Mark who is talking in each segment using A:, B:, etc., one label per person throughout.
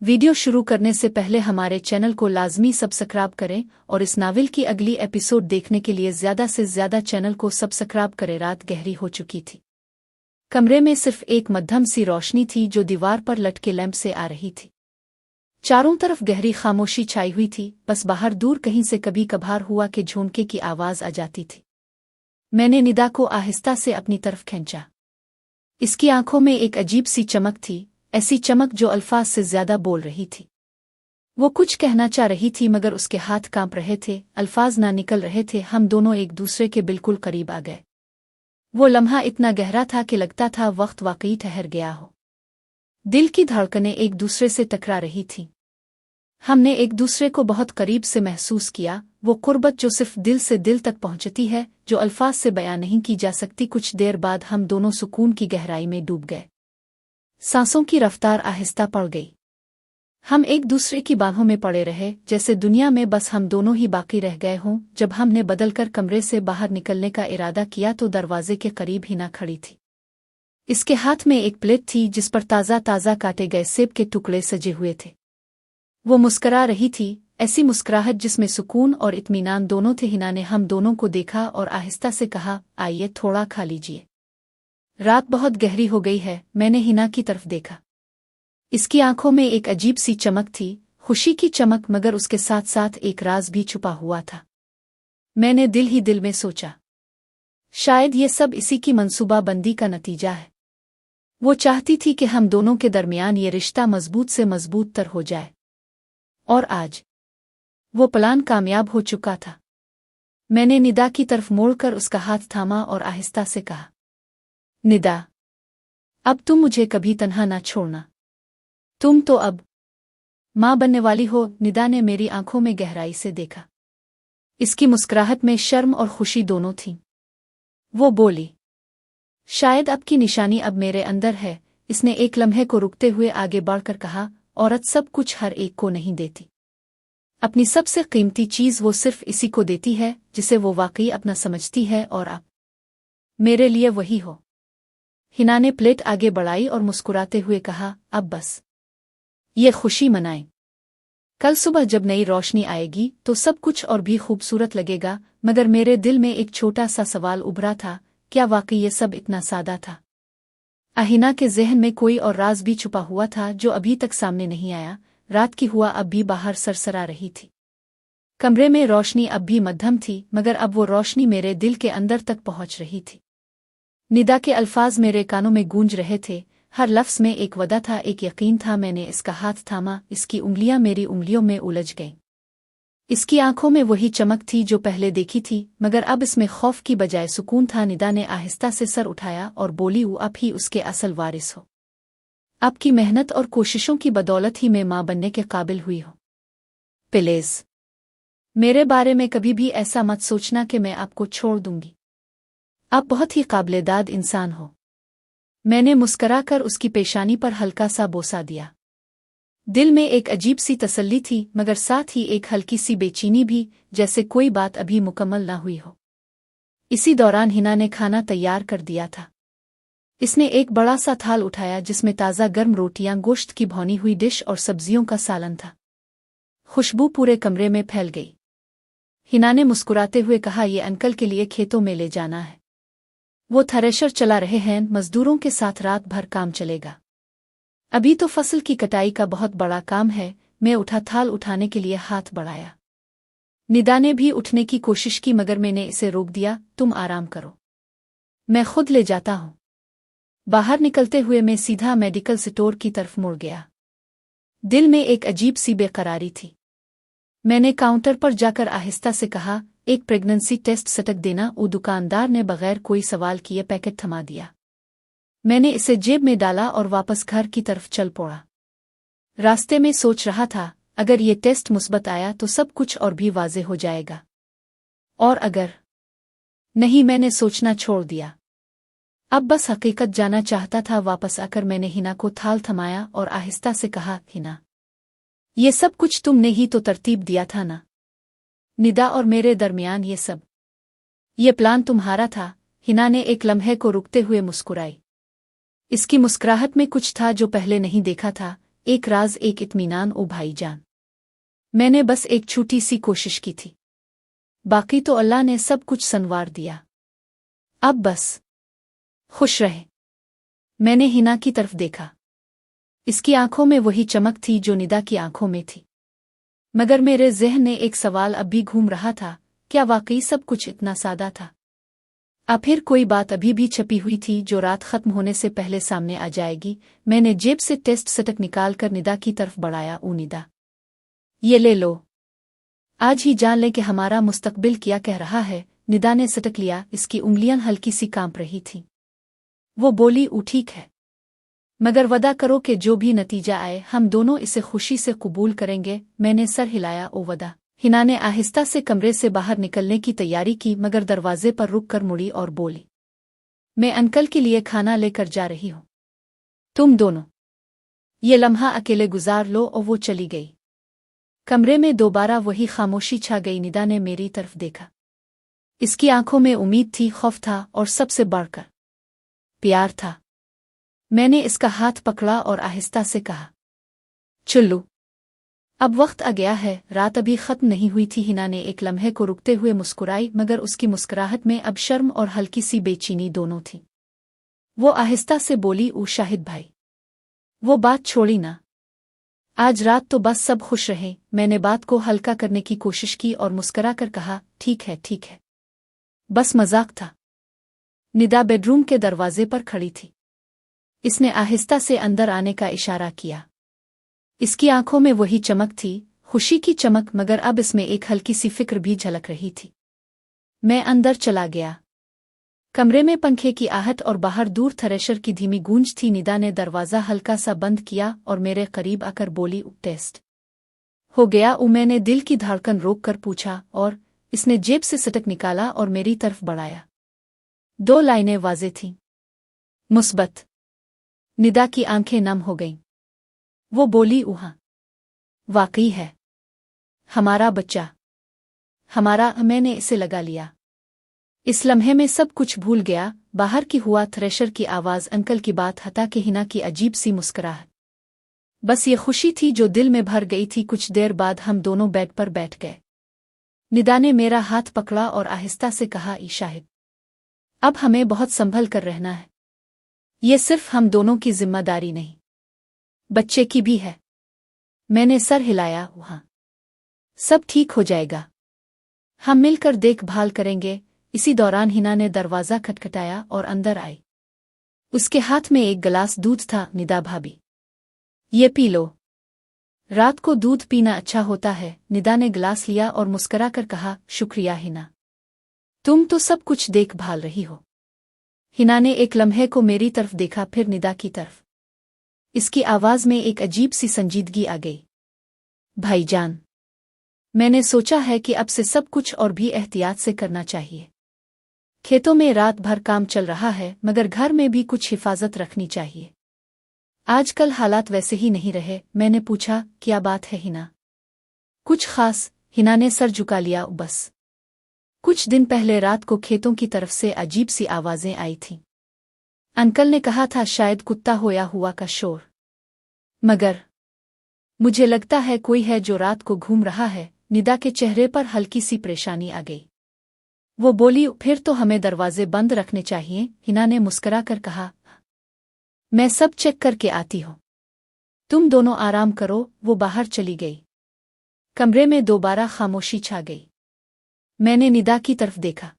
A: Video शुरू करने से पहले हमारे चैनल को लाजमी सब्सक्राइब करें और इस नावल की अगली एपिसोड देखने के लिए ज़्यादा से ज़्यादा चैनल को सब्सक्राइब करें। रात गहरी हो चुकी थी। कमरे में सिर्फ एक मध्यम सी रोशनी थी जो दीवार पर लटके लैंप से आ रही थी। चारों तरफ गहरी खामोशी छाई हुई थी, बस बाहर दूर कहीं से कभी कभार हुआ के झोंके की आवाज़ आ जाती थी। मैंने निदा को आहिस्ता से अपनी तरफ खींचा। इसकी आंखों में एक अजीब सी चमक थी, ऐसी चमक जो अल्फाज से ज्यादा बोल रही थी। वो कुछ कहना चाह रही थी मगर उसके हाथ कांप रहे थे, अल्फाज ना निकल रहे थे। हम दोनों एक दूसरे के बिल्कुल करीब आ गए। वो लम्हा इतना गहरा था कि लगता था वक्त वाकई ठहर गया हो। दिल की धड़कनें एक दूसरे से टकरा रही थीं। हमने एक दूसरे को बहुत करीब से महसूस किया, वो कुर्बत जो सिर्फ दिल से दिल तक पहुंचती है, जो अल्फाज से बयां नहीं की जा सकती। कुछ देर बाद हम दोनों सुकून की गहराई में डूब गए। सांसों की रफ्तार आहिस्ता पड़ गई। हम एक दूसरे की बाहों में पड़े रहे, जैसे दुनिया में बस हम दोनों ही बाकी रह गए हों। जब हमने बदलकर कमरे से बाहर निकलने का इरादा किया तो दरवाजे के करीब हिना खड़ी थी। इसके हाथ में एक प्लेट थी जिस पर ताज़ा ताज़ा काटे गए सेब के टुकड़े सजे हुए थे। वो मुस्करा रही थी, ऐसी मुस्कुराहट जिसमें सुकून और इत्मीनान दोनों थे। हिना ने हम दोनों को देखा और आहिस्ता से कहा, आइए थोड़ा खा लीजिए। रात बहुत गहरी हो गई है। मैंने हिना की तरफ देखा। इसकी आंखों में एक अजीब सी चमक थी, खुशी की चमक, मगर उसके साथ साथ एक राज भी छुपा हुआ था। मैंने दिल ही दिल में सोचा, शायद ये सब इसी की मंसूबाबंदी का नतीजा है। वो चाहती थी कि हम दोनों के दरमियान ये रिश्ता मजबूत से मजबूत तर हो जाए। और आज वो प्लान कामयाब हो चुका था। मैंने निदा की तरफ मोड़कर उसका हाथ थामा और आहिस्ता से कहा, निदा, अब तुम मुझे कभी तन्हा ना छोड़ना। तुम तो अब माँ बनने वाली हो। निदा ने मेरी आंखों में गहराई से देखा। इसकी मुस्कुराहट में शर्म और खुशी दोनों थीं। वो बोली, शायद अब की निशानी अब मेरे अंदर है। इसने एक लम्हे को रुकते हुए आगे बढ़कर कहा, औरत सब कुछ हर एक को नहीं देती। अपनी सबसे कीमती चीज़ वो सिर्फ इसी को देती है जिसे वो वाकई अपना समझती है, और अब मेरे लिए वही हो। हिना ने प्लेट आगे बढ़ाई और मुस्कुराते हुए कहा, अब बस ये खुशी मनाएं। कल सुबह जब नई रोशनी आएगी तो सब कुछ और भी खूबसूरत लगेगा। मगर मेरे दिल में एक छोटा सा सवाल उभरा था, क्या वाकई ये सब इतना सादा था? हिना के ज़हन में कोई और राज भी छुपा हुआ था जो अभी तक सामने नहीं आया। रात की हुआ अब भी बाहर सरसरा रही थी। कमरे में रोशनी अब भी मध्यम थी, मगर अब वो रोशनी मेरे दिल के अंदर तक पहुंच रही थी। निदा के अल्फाज मेरे कानों में गूंज रहे थे, हर लफ्ज़ में एक वदा था, एक यकीन था। मैंने इसका हाथ थामा, इसकी उंगलियां मेरी उंगलियों में उलझ गईं। इसकी आंखों में वही चमक थी जो पहले देखी थी, मगर अब इसमें खौफ की बजाय सुकून था। निदा ने आहिस्ता से सर उठाया और बोली, वो आप ही उसके असल वारिस हो। आपकी मेहनत और कोशिशों की बदौलत ही मैं माँ बनने के काबिल हुई हूँ। प्लीज़ मेरे बारे में कभी भी ऐसा मत सोचना कि मैं आपको छोड़ दूंगी। आप बहुत ही काबिलेदाद इंसान हो। मैंने मुस्कराकर उसकी पेशानी पर हल्का सा बोसा दिया। दिल में एक अजीब सी तसल्ली थी, मगर साथ ही एक हल्की सी बेचैनी भी, जैसे कोई बात अभी मुकम्मल ना हुई हो। इसी दौरान हिना ने खाना तैयार कर दिया था। इसने एक बड़ा सा थाल उठाया जिसमें ताज़ा गर्म रोटियां, गोश्त की भौनी हुई डिश और सब्जियों का सालन था। खुशबू पूरे कमरे में फैल गई। हिना ने मुस्कुराते हुए कहा, ये अंकल के लिए खेतों में ले जाना है। वो थ्रेशर चला रहे हैं, मजदूरों के साथ रात भर काम चलेगा। अभी तो फसल की कटाई का बहुत बड़ा काम है। मैं उठा, थाल उठाने के लिए हाथ बढ़ाया। निदा ने भी उठने की कोशिश की, मगर मैंने इसे रोक दिया। तुम आराम करो, मैं खुद ले जाता हूँ। बाहर निकलते हुए मैं सीधा मेडिकल स्टोर की तरफ मुड़ गया। दिल में एक अजीब सी बेकरारी थी। मैंने काउंटर पर जाकर आहिस्ता से कहा, एक प्रेगनेंसी टेस्ट सटक देना। वो दुकानदार ने बगैर कोई सवाल किए पैकेट थमा दिया। मैंने इसे जेब में डाला और वापस घर की तरफ चल पड़ा। रास्ते में सोच रहा था, अगर ये टेस्ट मुस्बत आया तो सब कुछ और भी वाज़े हो जाएगा, और अगर नहीं, मैंने सोचना छोड़ दिया। अब बस हकीकत जाना चाहता था। वापस आकर मैंने हिना को थाल थमाया और आहिस्ता से कहा, हिना, ये सब कुछ तुमने ही तो तरतीब दिया था ना? निदा और मेरे दरमियान ये प्लान तुम्हारा था। हिना ने एक लम्हे को रुकते हुए मुस्कुराई। इसकी मुस्कुराहट में कुछ था जो पहले नहीं देखा था, एक राज एक इत्मीनान ओ भाईजान। मैंने बस एक छोटी सी कोशिश की थी, बाकी तो अल्लाह ने सब कुछ संवार दिया। अब बस खुश रहे। मैंने हिना की तरफ देखा। इसकी आंखों में वही चमक थी जो निदा की आंखों में थी, मगर मेरे ज़हन में एक सवाल अब भी घूम रहा था, क्या वाकई सब कुछ इतना सादा था? फिर कोई बात अभी भी छपी हुई थी जो रात खत्म होने से पहले सामने आ जाएगी। मैंने जेब से टेस्ट सटक निकाल कर निदा की तरफ बढ़ाया। ओ निदा, ये ले लो, आज ही जान ले कि हमारा मुस्तकबिल क्या कह रहा है। निदा ने सटक लिया। इसकी उंगलियां हल्की सी कांप रही थीं। वो बोली, ऊ ठीक है, मगर वदा करो कि जो भी नतीजा आए हम दोनों इसे खुशी से कबूल करेंगे। मैंने सर हिलाया। ओ वदा। हिना ने आहिस्ता से कमरे से बाहर निकलने की तैयारी की, मगर दरवाजे पर रुक कर मुड़ी और बोली, मैं अंकल के लिए खाना लेकर जा रही हूं, तुम दोनों ये लम्हा अकेले गुजार लो। और वो चली गई। कमरे में दोबारा वही खामोशी छा गई। निदा ने मेरी तरफ देखा। इसकी आंखों में उम्मीद थी, खौफ था, और सबसे बढ़कर प्यार था। मैंने इसका हाथ पकड़ा और आहिस्ता से कहा, चुल्लू, अब वक्त आ गया है। रात अभी खत्म नहीं हुई थी। हिना ने एक लम्हे को रुकते हुए मुस्कुराई, मगर उसकी मुस्कुराहट में अब शर्म और हल्की सी बेचैनी दोनों थी। वो आहिस्ता से बोली, ओ शाहिद भाई, वो बात छोड़ी ना, आज रात तो बस सब खुश रहे। मैंने बात को हल्का करने की कोशिश की और मुस्करा कर कहा, ठीक है ठीक है, बस मजाक था। निदा बेडरूम के दरवाजे पर खड़ी थी। इसने आहिस्ता से अंदर आने का इशारा किया। इसकी आंखों में वही चमक थी, खुशी की चमक, मगर अब इसमें एक हल्की सी फिक्र भी झलक रही थी। मैं अंदर चला गया। कमरे में पंखे की आहट और बाहर दूर थ्रेशर की धीमी गूंज थी। निदा ने दरवाज़ा हल्का सा बंद किया और मेरे करीब आकर बोली, टेस्ट हो गया? मैंने दिल की धड़कन रोक कर पूछा, और इसने जेब से सटक निकाला और मेरी तरफ बढ़ाया। 2 लाइनें वाज़ेह थीं, मुस्बत। निदा की आंखें नम हो गईं। वो बोली, हाँ, वाकई है, हमारा बच्चा, हमारा। मैंने इसे लगा लिया। इस लम्हे में सब कुछ भूल गया। बाहर की हुआ थ्रेशर की आवाज़, अंकल की बात, हता के हिना की अजीब सी मुस्कुराहट, बस ये खुशी थी जो दिल में भर गई थी। कुछ देर बाद हम दोनों बेड पर बैठ गए। निदा ने मेरा हाथ पकड़ा और आहिस्ता से कहा, शाहिद, अब हमें बहुत संभल कर रहना है। ये सिर्फ हम दोनों की जिम्मेदारी नहीं, बच्चे की भी है। मैंने सर हिलाया। हाँ, सब ठीक हो जाएगा, हम मिलकर देखभाल करेंगे। इसी दौरान हिना ने दरवाज़ा खटखटाया और अंदर आई। उसके हाथ में एक गिलास दूध था। निदा भाभी, ये पी लो, रात को दूध पीना अच्छा होता है। निदा ने गिलास लिया और मुस्करा कर कहा, शुक्रिया हिना, तुम तो सब कुछ देखभाल रही हो। हिना ने एक लम्हे को मेरी तरफ देखा, फिर निदा की तरफ। इसकी आवाज़ में एक अजीब सी संजीदगी आ गई। भाईजान, मैंने सोचा है कि अब से सब कुछ और भी एहतियात से करना चाहिए। खेतों में रात भर काम चल रहा है, मगर घर में भी कुछ हिफाजत रखनी चाहिए। आजकल हालात वैसे ही नहीं रहे। मैंने पूछा, क्या बात है हिना? कुछ खास? हिना ने सर झुका लिया। बस कुछ दिन पहले रात को खेतों की तरफ से अजीब सी आवाजें आई थीं। अंकल ने कहा था शायद कुत्ता होया हुआ का शोर, मगर मुझे लगता है कोई है जो रात को घूम रहा है। निदा के चेहरे पर हल्की सी परेशानी आ गई। वो बोली, फिर तो हमें दरवाजे बंद रखने चाहिए। हिना ने मुस्कुरा कर कहा, मैं सब चेक करके आती हूँ, तुम दोनों आराम करो। वो बाहर चली गई। कमरे में दोबारा खामोशी छा गई। मैंने निदा की तरफ देखा।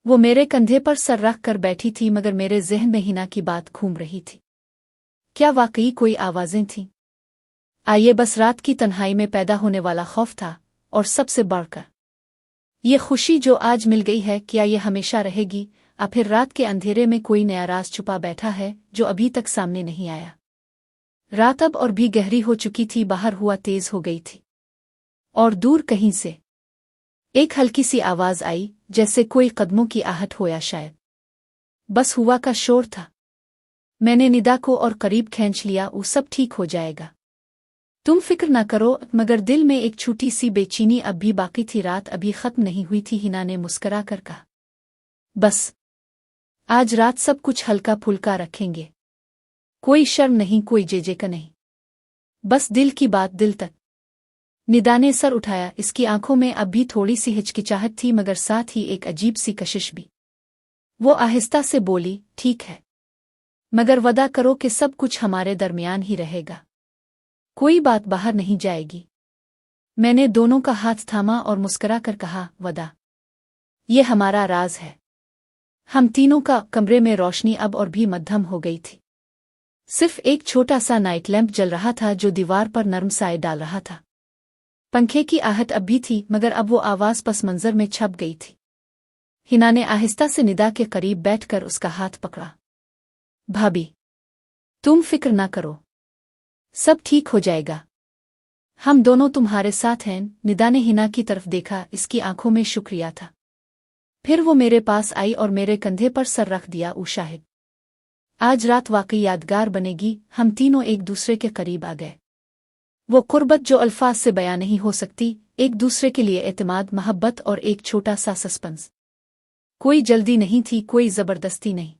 A: वो मेरे कंधे पर सर रख कर बैठी थी, मगर मेरे ज़हन में हिना की बात घूम रही थी। क्या वाकई कोई आवाज़ें थीं? आइए, बस रात की तन्हाई में पैदा होने वाला खौफ था, और सबसे बढ़कर ये खुशी जो आज मिल गई है, क्या ये हमेशा रहेगी? फिर रात के अंधेरे में कोई नया राज छुपा बैठा है जो अभी तक सामने नहीं आया। रात अब और भी गहरी हो चुकी थी। बाहर हुआ तेज हो गई थी, और दूर कहीं से एक हल्की सी आवाज आई, जैसे कोई कदमों की आहट हो या शायद बस हुआ का शोर था। मैंने निदा को और करीब खींच लिया। वो सब ठीक हो जाएगा, तुम फिक्र ना करो। मगर दिल में एक छोटी सी बेचैनी अब भी बाकी थी। रात अभी खत्म नहीं हुई थी। हिना ने मुस्करा कर कहा, बस आज रात सब कुछ हल्का फुल्का रखेंगे, कोई शर्म नहीं, कोई जेजे का नहीं। बस दिल की बात दिल तक। निदा ने सर उठाया। इसकी आंखों में अब भी थोड़ी सी हिचकिचाहट थी मगर साथ ही एक अजीब सी कशिश भी। वो आहिस्ता से बोली, ठीक है, मगर वदा करो कि सब कुछ हमारे दरमियान ही रहेगा, कोई बात बाहर नहीं जाएगी। मैंने दोनों का हाथ थामा और मुस्करा कर कहा, वदा, ये हमारा राज है। हम तीनों का कमरे में रोशनी अब और भी मध्यम हो गई थी। सिर्फ एक छोटा सा नाइट लैंप जल रहा था जो दीवार पर नर्म साए डाल रहा था। पंखे की आहट अब भी थी मगर अब वो आवाज पस मंजर में छप गई थी। हिना ने आहिस्ता से निदा के करीब बैठकर उसका हाथ पकड़ा। भाभी, तुम फिक्र ना करो, सब ठीक हो जाएगा, हम दोनों तुम्हारे साथ हैं। निदा ने हिना की तरफ देखा, इसकी आंखों में शुक्रिया था। फिर वो मेरे पास आई और मेरे कंधे पर सर रख दिया। शाहिद, आज रात वाकई यादगार बनेगी। हम तीनों एक दूसरे के करीब आ गए। वो कुर्बत जो अल्फाज से बयां नहीं हो सकती, एक दूसरे के लिए एतमाद, मोहब्बत और एक छोटा सा सस्पेंस। कोई जल्दी नहीं थी, कोई जबरदस्ती नहीं,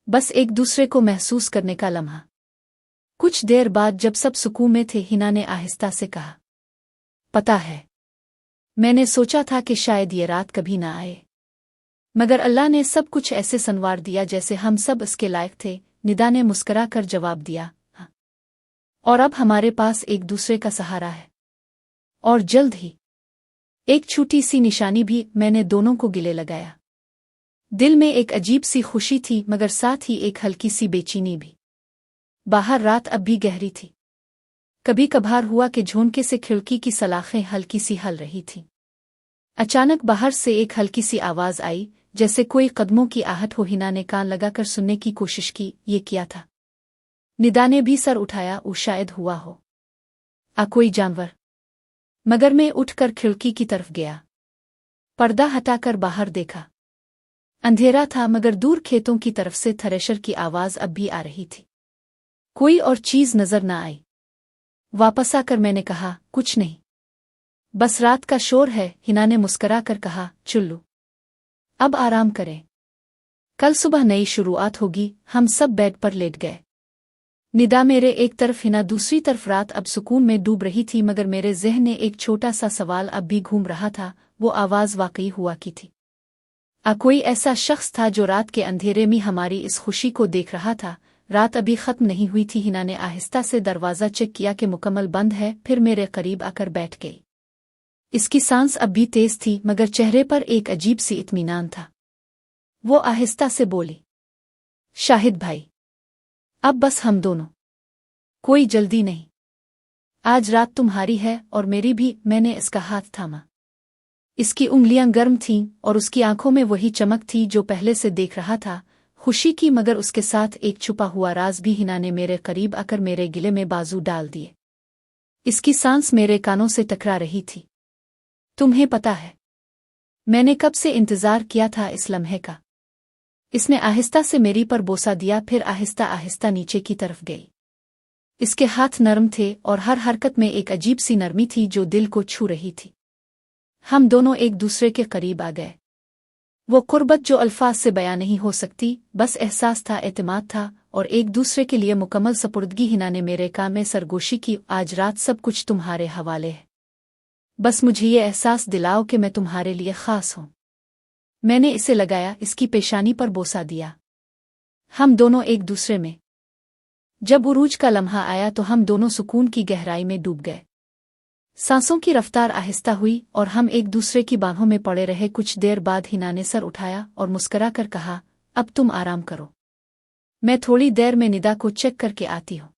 A: बस एक दूसरे को महसूस करने का लम्हा। कुछ देर बाद जब सब सुकून में थे, हिना ने आहिस्ता से कहा, पता है, मैंने सोचा था कि शायद ये रात कभी ना आए, मगर अल्लाह ने सब कुछ ऐसे संवार दिया जैसे हम सब इसके लायक थे। निदा ने मुस्करा कर जवाब दिया, हाँ, और अब हमारे पास एक दूसरे का सहारा है, और जल्द ही एक छोटी सी निशानी भी। मैंने दोनों को गिले लगाया। दिल में एक अजीब सी खुशी थी मगर साथ ही एक हल्की सी बेचैनी भी। बाहर रात अब भी गहरी थी। कभी कभार हुआ कि झोंके से खिड़की की सलाखें हल्की सी हल रही थीं। अचानक बाहर से एक हल्की सी आवाज आई, जैसे कोई कदमों की आहट हो। हिना ने कान लगाकर सुनने की कोशिश की। ये क्या था? निदा ने भी सर उठाया। शायद हुआ हो कोई जानवर। मगर मैं उठकर खिड़की की तरफ गया, पर्दा हटाकर बाहर देखा। अंधेरा था मगर दूर खेतों की तरफ से थ्रेशर की आवाज अब भी आ रही थी। कोई और चीज नजर न आई। वापस आकर मैंने कहा, कुछ नहीं, बस रात का शोर है। हिना ने मुस्करा कर कहा, चुल्लू, अब आराम करें, कल सुबह नई शुरुआत होगी। हम सब बेड पर लेट गए। निदा मेरे एक तरफ, हिना दूसरी तरफ। रात अब सुकून में डूब रही थी मगर मेरे ज़हन में एक छोटा सा सवाल अब भी घूम रहा था। वो आवाज वाकई हुआ की थी? कोई ऐसा शख्स था जो रात के अंधेरे में हमारी इस खुशी को देख रहा था? रात अभी खत्म नहीं हुई थी। हिना ने आहिस्ता से दरवाज़ा चेक किया कि मुकम्मल बंद है, फिर मेरे करीब आकर बैठ गई। इसकी सांस अब भी तेज थी मगर चेहरे पर एक अजीब सी इत्मीनान था। वो आहिस्ता से बोली, शाहिद भाई, अब बस हम दोनों, कोई जल्दी नहीं। आज रात तुम्हारी है और मेरी भी। मैंने इसका हाथ थामा। इसकी उंगलियां गर्म थीं और उसकी आंखों में वही चमक थी जो पहले से देख रहा था, खुशी की, मगर उसके साथ एक छुपा हुआ राज भी। हिना ने मेरे करीब आकर मेरे गिले में बाजू डाल दिए। इसकी सांस मेरे कानों से टकरा रही थी। तुम्हें पता है, मैंने कब से इंतजार किया था इस लम्हे का। इसने आहिस्ता से मेरी पर बोसा दिया, फिर आहिस्ता आहिस्ता नीचे की तरफ गई। इसके हाथ नरम थे और हर हरकत में एक अजीब सी नरमी थी जो दिल को छू रही थी। हम दोनों एक दूसरे के करीब आ गए। वो कुर्बत जो अल्फाज से बयां नहीं हो सकती, बस एहसास था, एतमाद था और एक दूसरे के लिए मुकम्मल सपुर्दगी। हिना ने मेरे कान में सरगोशी की, आज रात सब कुछ तुम्हारे हवाले है, बस मुझे ये एहसास दिलाओ कि मैं तुम्हारे लिए खास हूं। मैंने इसे लगाया, इसकी पेशानी पर बोसा दिया। हम दोनों एक दूसरे में। जब उरूज का लम्हा आया तो हम दोनों सुकून की गहराई में डूब गए। सांसों की रफ्तार आहिस्ता हुई और हम एक दूसरे की बाहों में पड़े रहे। कुछ देर बाद हिना ने सर उठाया और मुस्करा कर कहा, अब तुम आराम करो, मैं थोड़ी देर में निदा को चेक करके आती हूँ।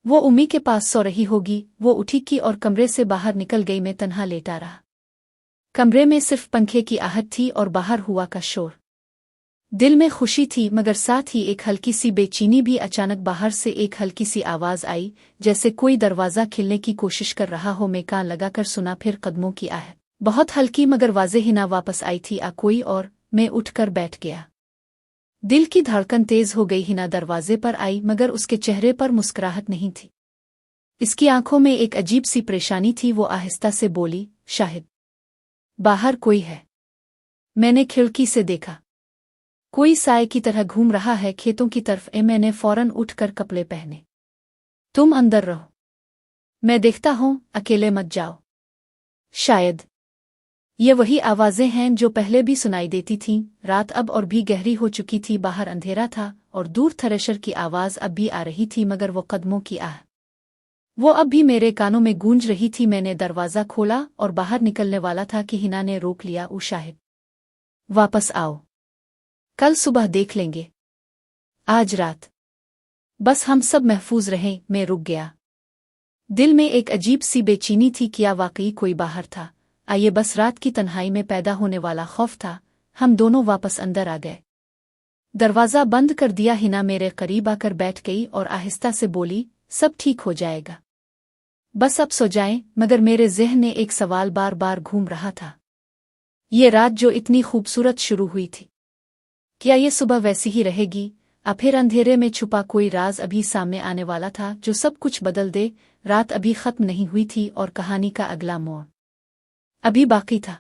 A: वो उम्मी के पास सो रही होगी। वो उठी की और कमरे से बाहर निकल गई। मैं तन्हा लेटा रहा। कमरे में सिर्फ पंखे की आहट थी और बाहर हुआ का शोर। दिल में खुशी थी मगर साथ ही एक हल्की सी बेचैनी भी। अचानक बाहर से एक हल्की सी आवाज आई, जैसे कोई दरवाज़ा खिलने की कोशिश कर रहा हो। मैं कान लगाकर सुना, फिर कदमों की आहट, बहुत हल्की मगर वाज़ेह। हिना वापस आई थी। कोई और? मैं उठकर बैठ गया। दिल की धड़कन तेज हो गई। हिना दरवाजे पर आई मगर उसके चेहरे पर मुस्कुराहट नहीं थी। इसकी आंखों में एक अजीब सी परेशानी थी। वो आहिस्ता से बोली, शाहिद, बाहर कोई है? मैंने खिड़की से देखा, कोई साए की तरह घूम रहा है खेतों की तरफ। मैंने फौरन उठकर कपड़े पहने। तुम अंदर रहो, मैं देखता हूँ, अकेले मत जाओ। शायद ये वही आवाजें हैं जो पहले भी सुनाई देती थीं। रात अब और भी गहरी हो चुकी थी, बाहर अंधेरा था और दूर थ्रेशर की आवाज अब भी आ रही थी, मगर वो कदमों की आह वो अब भी मेरे कानों में गूंज रही थी। मैंने दरवाज़ा खोला और बाहर निकलने वाला था कि हिना ने रोक लिया। ओ शाहिद, वापस आओ, कल सुबह देख लेंगे, आज रात बस हम सब महफूज रहें। मैं रुक गया, दिल में एक अजीब सी बेचैनी थी। क्या वाकई कोई बाहर था? आइए, बस रात की तन्हाई में पैदा होने वाला खौफ था। हम दोनों वापस अंदर आ गए, दरवाज़ा बंद कर दिया। हिना मेरे करीब आकर बैठ गई और आहिस्ता से बोली, सब ठीक हो जाएगा, बस अब सो जाएं। मगर मेरे ज़हन में एक सवाल बार बार घूम रहा था। ये रात जो इतनी खूबसूरत शुरू हुई थी, क्या ये सुबह वैसी ही रहेगी? फिर अंधेरे में छुपा कोई राज अभी सामने आने वाला था जो सब कुछ बदल दे। रात अभी खत्म नहीं हुई थी और कहानी का अगला मोड़ अभी बाकी था।